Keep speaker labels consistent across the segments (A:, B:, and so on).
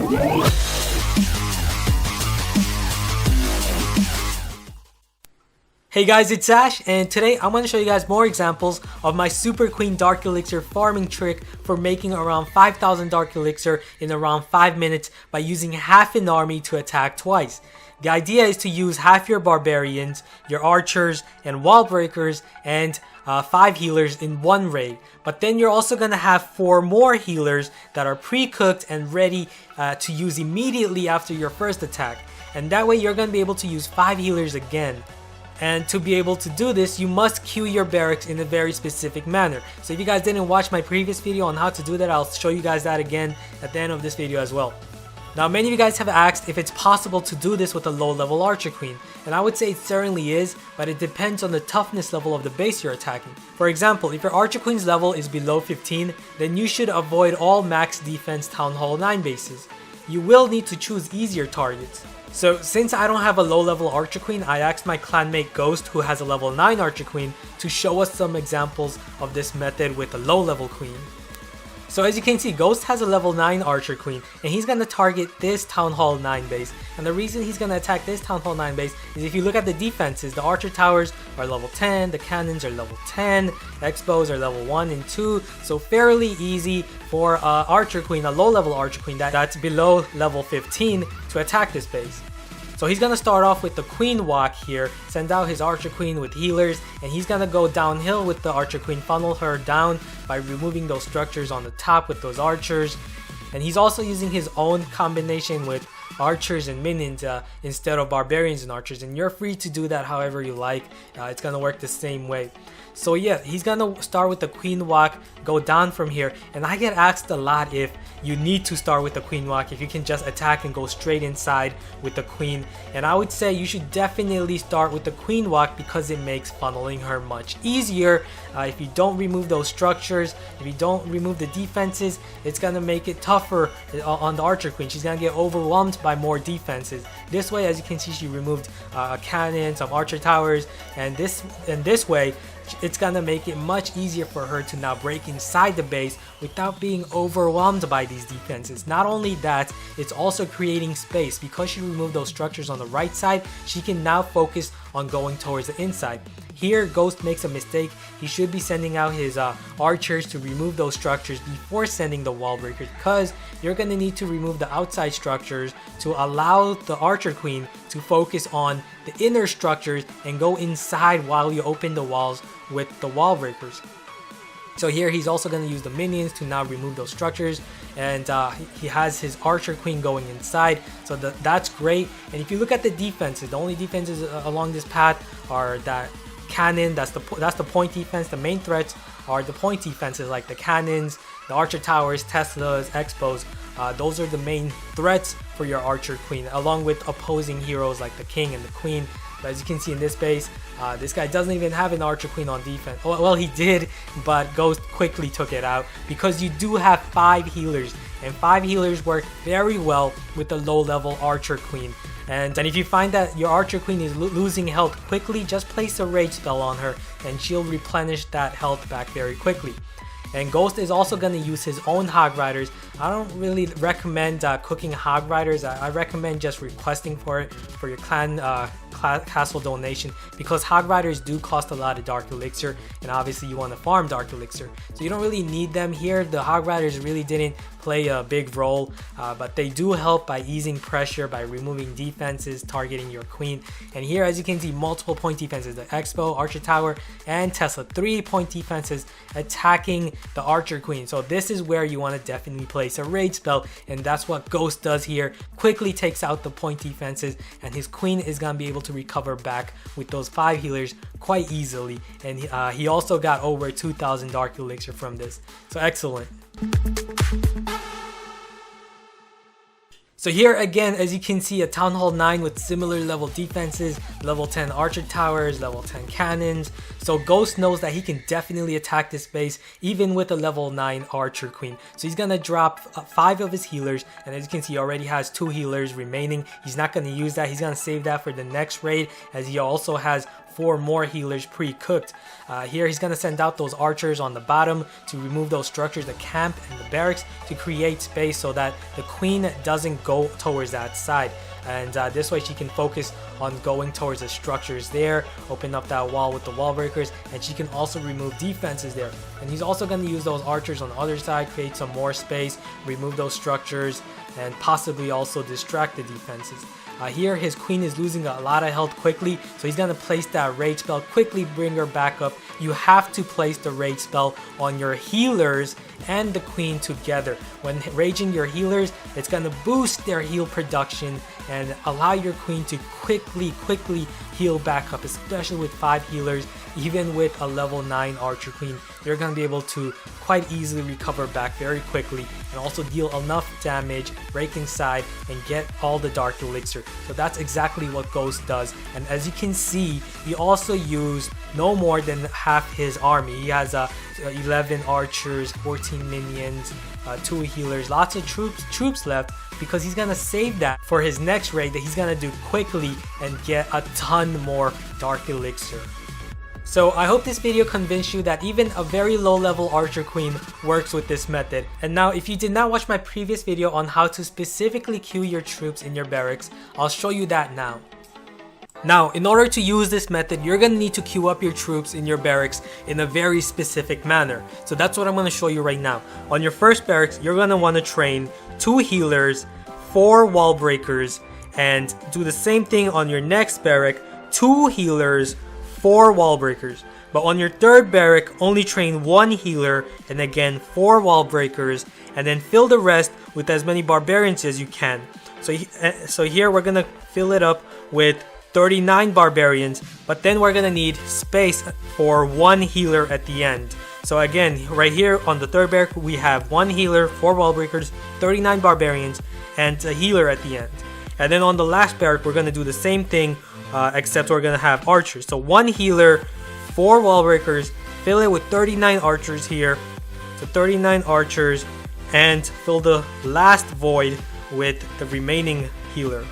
A: Hey guys, it's Ash, and today I'm going to show you guys more examples of my Super Queen Dark Elixir farming trick for making around 5,000 Dark Elixir in around 5 minutes by using half an army to attack twice. The idea is to use half your barbarians, your archers, and wall breakers, and 5 healers in one raid. But then you're also going to have 4 more healers that are pre-cooked and ready to use immediately after your first attack. And that way you're going to be able to use 5 healers again. And to be able to do this, you must queue your barracks in a very specific manner. So if you guys didn't watch my previous video on how to do that, I'll show you guys that again at the end of this video as well. Now, many of you guys have asked if it's possible to do this with a low level Archer Queen, and I would say it certainly is, but it depends on the toughness level of the base you're attacking. For example, if your Archer Queen's level is below 15, then you should avoid all max defense Town Hall 9 bases. You will need to choose easier targets. So since I don't have a low level Archer Queen, I asked my clanmate Ghost, who has a level 9 Archer Queen, to show us some examples of this method with a low level Queen. So as you can see, Ghost has a level 9 Archer Queen, and he's going to target this Town Hall 9 base. And the reason he's going to attack this Town Hall 9 base is if you look at the defenses, the Archer Towers are level 10, the Cannons are level 10, X-Bows are level 1 and 2, so fairly easy for Archer Queen, a low level Archer Queen that's below level 15 to attack this base. So he's going to start off with the Queen Walk here, send out his Archer Queen with healers, and he's going to go downhill with the Archer Queen, funnel her down by removing those structures on the top with those archers. And he's also using his own combination with archers and minions instead of barbarians and archers, and you're free to do that however you like. It's going to work the same way. So yeah, he's going to start with the Queen Walk, go down from here, and I get asked a lot if you need to start with the Queen Walk, if you can just attack and go straight inside with the Queen. And I would say you should definitely start with the Queen Walk because it makes funneling her much easier. If you don't remove those structures, if you don't remove the defenses, it's going to make it tougher on the Archer Queen. She's going to get overwhelmed by more defenses. This way, as you can see, she removed a cannon, some Archer Towers, and this way, it's gonna make it much easier for her to now break inside the base without being overwhelmed by these defenses. Not only that, it's also creating space. Because she removed those structures on the right side, she can now focus on going towards the inside. Here, Ghost makes a mistake. He should be sending out his archers to remove those structures before sending the wall breakers, because you're going to need to remove the outside structures to allow the Archer Queen to focus on the inner structures and go inside while you open the walls with the wall breakers. So here he's also going to use the minions to now remove those structures, and he has his Archer Queen going inside, so that's great. And if you look at the defenses, the only defenses along this path are that cannon, that's the point defense. The main threats are the point defenses like the cannons, the Archer Towers, Teslas, X-Bows. Those are the main threats for your Archer Queen, along with opposing heroes like the King and the Queen. But as you can see in this base, this guy doesn't even have an Archer Queen on defense. Well, he did, but Ghost quickly took it out because you do have 5 healers, and 5 healers work very well with the low level Archer Queen. And if you find that your Archer Queen is losing health quickly, just place a rage spell on her and she'll replenish that health back very quickly. And Ghost is also going to use his own Hog Riders. I don't really recommend cooking Hog Riders. I recommend just requesting for it for your clan castle donation, because Hog Riders do cost a lot of Dark Elixir, and obviously you want to farm Dark Elixir. So you don't really need them here. The Hog Riders really didn't play a big role, but they do help by easing pressure, by removing defenses, targeting your queen. And here, as you can see, multiple point defenses, the Expo, Archer Tower, and Tesla, 3 point defenses attacking the Archer Queen. So this is where you want to definitely place a rage spell, and that's what Ghost does here. Quickly takes out the point defenses, and his queen is going to be able to recover back with those 5 healers quite easily. And he also got over 2,000 Dark Elixir from this, so excellent. So here again, as you can see, a Town Hall 9 with similar level defenses, level 10 Archer Towers, level 10 Cannons. So Ghost knows that he can definitely attack this base even with a level 9 Archer Queen. So he's going to drop 5 of his healers, and as you can see, he already has 2 healers remaining. He's not going to use that. He's going to save that for the next raid, as he also has 4 more healers pre-cooked. Here he's going to send out those archers on the bottom to remove those structures, the camp and the barracks, to create space so that the queen doesn't go towards that side. And this way she can focus on going towards the structures there, open up that wall with the wall breakers, and she can also remove defenses there. And he's also going to use those archers on the other side, create some more space, remove those structures, and possibly also distract the defenses. Here his queen is losing a lot of health quickly, so he's going to place that rage spell, quickly bring her back up. You have to place the rage spell on your healers and the queen together. When raging your healers, it's going to boost their heal production and allow your queen to quickly heal back up, especially with 5 healers. Even with a level 9 archer queen, you're going to be able to quite easily recover back very quickly and also deal enough damage, break inside, and get all the dark elixir. So that's exactly what Ghost does. And as you can see, he also used no more than half his army. He has 11 archers, 14 minions, 2 healers, lots of troops left, because he's gonna save that for his next raid that he's gonna do quickly and get a ton more dark elixir. So I hope this video convinced you that even a very low level archer queen works with this method. And now if you did not watch my previous video on how to specifically queue your troops in your barracks, I'll show you that now. Now, in order to use this method, you're going to need to queue up your troops in your barracks in a very specific manner. So that's what I'm going to show you right now. On your first barracks, you're going to want to train 2 healers, 4 wall breakers, and do the same thing on your next barrack, 2 healers, 4 wall breakers. But on your third barrack, only train 1 healer and again 4 wall breakers, and then fill the rest with as many barbarians as you can. So here we're going to fill it up with 39 barbarians, but then we're gonna need space for 1 healer at the end. So again, right here on the third barrack, we have 1 healer, 4 wall breakers, 39 barbarians, and a healer at the end. And then on the last barrack, we're gonna do the same thing, except we're gonna have archers. So 1 healer, 4 wall breakers, fill it with 39 archers here, so 39 archers, and fill the last void with the remaining healer.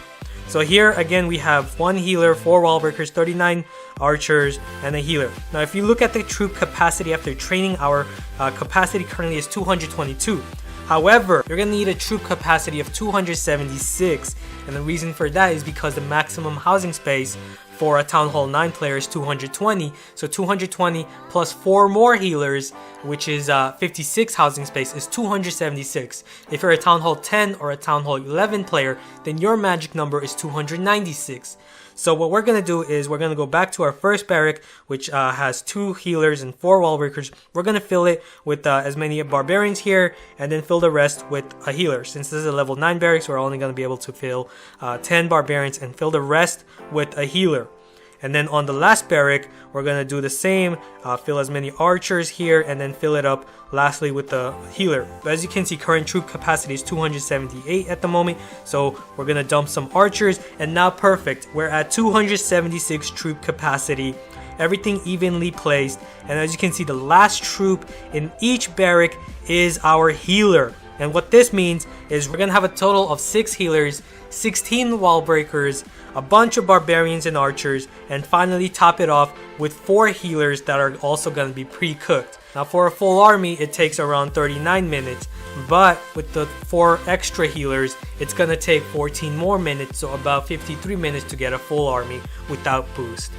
A: So here again we have 1 healer, 4 wall breakers, 39 archers, and a healer. Now if you look at the troop capacity after training, our capacity currently is 222. However, you're going to need a troop capacity of 276, and the reason for that is because the maximum housing space for a Town Hall 9 player is 220, so 220 plus 4 more healers, which is 56 housing space, is 276. If you're a Town Hall 10 or a Town Hall 11 player, then your magic number is 296. So what we're going to do is we're going to go back to our first barrack, which has 2 healers and 4 wall breakers. We're going to fill it with as many barbarians here, and then fill the rest with a healer. Since this is a level 9 barracks, we're only going to be able to fill 10 barbarians and fill the rest with a healer. And then on the last barrack, we're going to do the same, fill as many archers here, and then fill it up lastly with the healer. But as you can see, current troop capacity is 278 at the moment, so we're going to dump some archers, and now perfect, we're at 276 troop capacity, everything evenly placed. And as you can see, the last troop in each barrack is our healer. And what this means is we're going to have a total of 6 healers, 16 wall breakers, a bunch of barbarians and archers, and finally top it off with 4 healers that are also going to be pre-cooked. Now for a full army, it takes around 39 minutes, but with the 4 extra healers, it's going to take 14 more minutes, so about 53 minutes to get a full army without boost.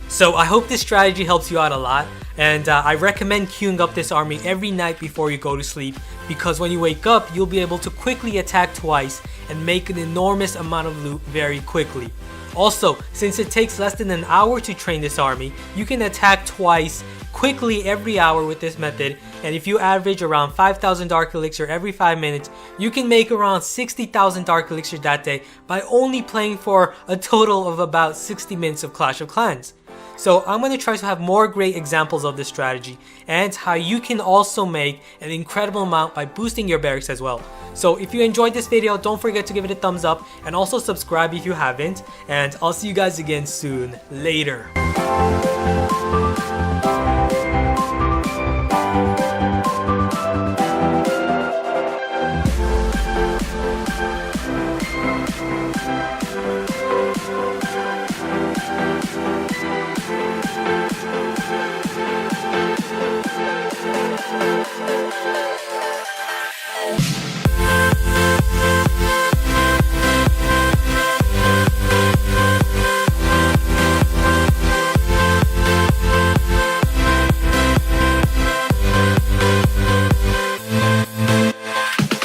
A: So I hope this strategy helps you out a lot, and I recommend queuing up this army every night before you go to sleep, because when you wake up, you'll be able to quickly attack twice and make an enormous amount of loot very quickly. Also, since it takes less than an hour to train this army, you can attack twice quickly every hour with this method, and if you average around 5,000 dark elixir every 5 minutes, you can make around 60,000 dark elixir that day by only playing for a total of about 60 minutes of Clash of Clans. So I'm going to try to have more great examples of this strategy and how you can also make an incredible amount by boosting your barracks as well. So if you enjoyed this video, don't forget to give it a thumbs up and also subscribe if you haven't, and I'll see you guys again soon. Later.